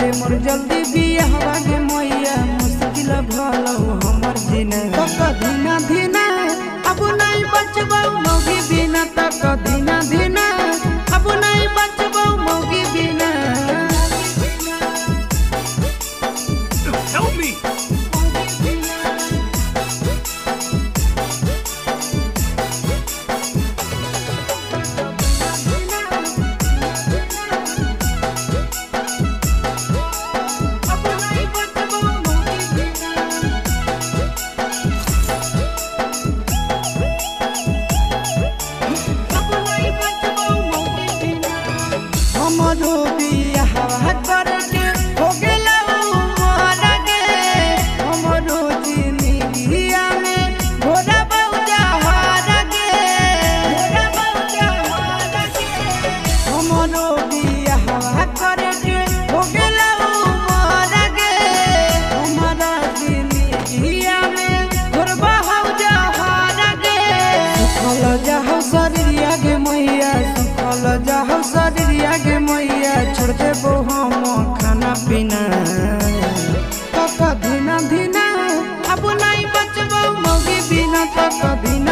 दे मोर जल्दी बियाहवा गे मैया मुश्किल भलो हमर जीना तक धीना धीना अब नहीं बचबो मौगी बिना तक धीना धीना अब नहीं बचबो मौगी बिना Help me! हमरो बियाहवा करके हो गेला उमर गे हमरो जिंदगिया में घोड़ा बउजा हार गे हमरो बियाहवा करके हो गेला उमर गे हमारा जिंदगिया में घोड़ा बउजा हार गे सुखल जाहो शरीरिया गे मैया सुखल जाहो शरीरिया गे मैया छोड़ देबो हम खाना पीना तक धीना धीना अब नहीं बचबो मौगी बिना तक धीना